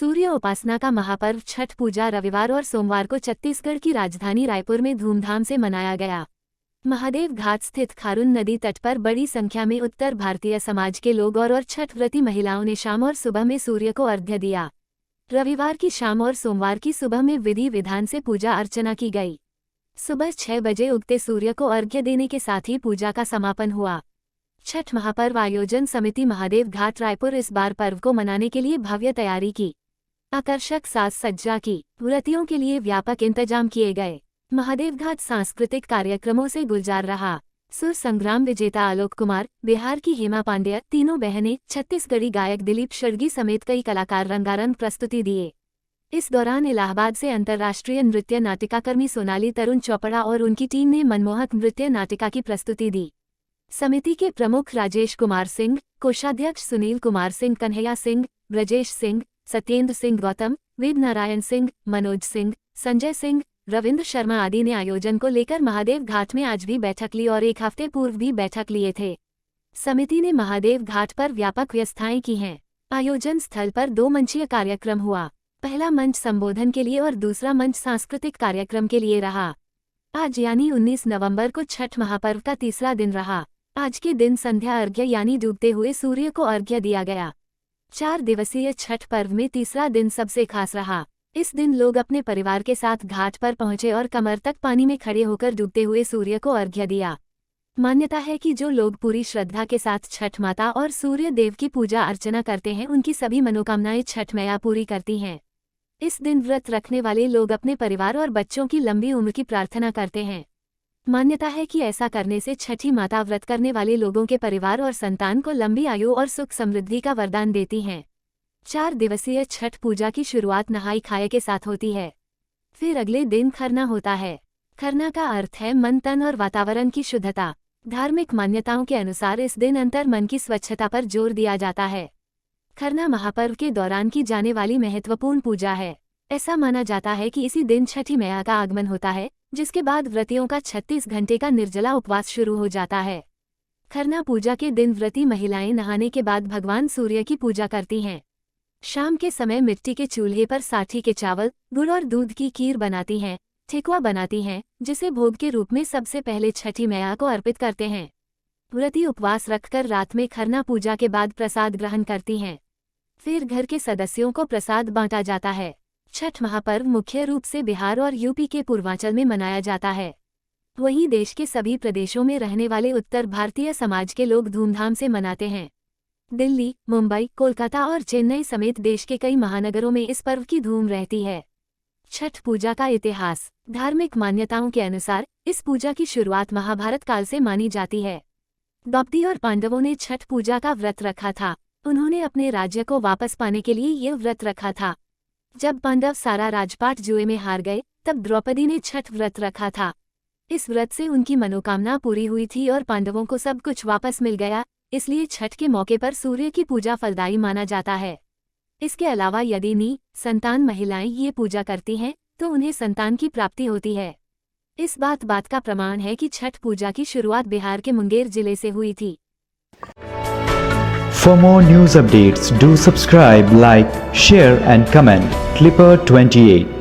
सूर्य उपासना का महापर्व छठ पूजा रविवार और सोमवार को छत्तीसगढ़ की राजधानी रायपुर में धूमधाम से मनाया गया। महादेव घाट स्थित खारून नदी तट पर बड़ी संख्या में उत्तर भारतीय समाज के लोग और छठ व्रती महिलाओं ने शाम और सुबह में सूर्य को अर्घ्य दिया। रविवार की शाम और सोमवार की सुबह में विधि विधान से पूजा अर्चना की गई। सुबह 6 बजे उगते सूर्य को अर्घ्य देने के साथ ही पूजा का समापन हुआ। छठ महापर्व आयोजन समिति महादेव घाट रायपुर इस बार पर्व को मनाने के लिए भव्य तैयारी की। आकर्षक साज सज्जा की, व्रतियों के लिए व्यापक इंतजाम किए गए। महादेव घाट सांस्कृतिक कार्यक्रमों से गुलजार रहा। सुर संग्राम विजेता आलोक कुमार, बिहार की हेमा पांड्या, तीनों बहनें, छत्तीसगढ़ी गायक दिलीप शर्गी समेत कई कलाकार रंगारंग प्रस्तुति दिए। इस दौरान इलाहाबाद से अंतर्राष्ट्रीय नृत्य नाटिकाकर्मी सोनाली तरुण चौपड़ा और उनकी टीम ने मनमोहक नृत्य नाटिका की प्रस्तुति दी। समिति के प्रमुख राजेश कुमार सिंह, कोषाध्यक्ष सुनील कुमार सिंह, कन्हैया सिंह, ब्रजेश सिंह, सत्येंद्र सिंह गौतम, वेद नारायण सिंह, मनोज सिंह, संजय सिंह, रविंद्र शर्मा आदि ने आयोजन को लेकर महादेव घाट में आज भी बैठक ली और एक हफ्ते पूर्व भी बैठक लिए थे। समिति ने महादेव घाट पर व्यापक व्यवस्थाएं की हैं। आयोजन स्थल पर 2 मंचीय कार्यक्रम हुआ। पहला मंच संबोधन के लिए और दूसरा मंच सांस्कृतिक कार्यक्रम के लिए रहा। आज यानी 19 नवंबर को छठ महापर्व का तीसरा दिन रहा। आज के दिन संध्या अर्घ्य यानी डूबते हुए सूर्य को अर्घ्य दिया गया। 4 दिवसीय छठ पर्व में तीसरा दिन सबसे खास रहा। इस दिन लोग अपने परिवार के साथ घाट पर पहुंचे और कमर तक पानी में खड़े होकर डूबते हुए सूर्य को अर्घ्य दिया। मान्यता है कि जो लोग पूरी श्रद्धा के साथ छठ माता और सूर्य देव की पूजा अर्चना करते हैं उनकी सभी मनोकामनाएं छठ मैया पूरी करती हैं। इस दिन व्रत रखने वाले लोग अपने परिवार और बच्चों की लंबी उम्र की प्रार्थना करते हैं। मान्यता है कि ऐसा करने से छठी माता व्रत करने वाले लोगों के परिवार और संतान को लंबी आयु और सुख समृद्धि का वरदान देती हैं। 4 दिवसीय छठ पूजा की शुरुआत नहाई खाए के साथ होती है। फिर अगले दिन खरना होता है। खरना का अर्थ है मन, तन और वातावरण की शुद्धता। धार्मिक मान्यताओं के अनुसार इस दिन अंतर मन की स्वच्छता पर जोर दिया जाता है। खरना महापर्व के दौरान की जाने वाली महत्वपूर्ण पूजा है। ऐसा माना जाता है कि इसी दिन छठी मैया का आगमन होता है, जिसके बाद व्रतियों का 36 घंटे का निर्जला उपवास शुरू हो जाता है। खरना पूजा के दिन व्रती महिलाएं नहाने के बाद भगवान सूर्य की पूजा करती हैं। शाम के समय मिट्टी के चूल्हे पर साठी के चावल, गुड़ और दूध की खीर बनाती हैं, ठेकुआ बनाती हैं, जिसे भोग के रूप में सबसे पहले छठी मैया को अर्पित करते हैं। व्रती उपवास रखकर रात में खरना पूजा के बाद प्रसाद ग्रहण करती हैं। फिर घर के सदस्यों को प्रसाद बांटा जाता है। छठ महापर्व मुख्य रूप से बिहार और यूपी के पूर्वांचल में मनाया जाता है। वहीं देश के सभी प्रदेशों में रहने वाले उत्तर भारतीय समाज के लोग धूमधाम से मनाते हैं। दिल्ली, मुंबई, कोलकाता और चेन्नई समेत देश के कई महानगरों में इस पर्व की धूम रहती है। छठ पूजा का इतिहास। धार्मिक मान्यताओं के अनुसार इस पूजा की शुरुआत महाभारत काल से मानी जाती है। द्रौपदी और पांडवों ने छठ पूजा का व्रत रखा था। उन्होंने अपने राज्य को वापस पाने के लिए यह व्रत रखा था। जब पांडव सारा राजपाट जुए में हार गए, तब द्रौपदी ने छठ व्रत रखा था। इस व्रत से उनकी मनोकामना पूरी हुई थी और पांडवों को सब कुछ वापस मिल गया। इसलिए छठ के मौके पर सूर्य की पूजा फलदायी माना जाता है। इसके अलावा यदि संतान महिलाएं ये पूजा करती हैं तो उन्हें संतान की प्राप्ति होती है। इस बात का प्रमाण है कि छठ पूजा की शुरुआत बिहार के मुंगेर जिले से हुई थी। For more news updates, do subscribe, like, share and comment. Clipper 28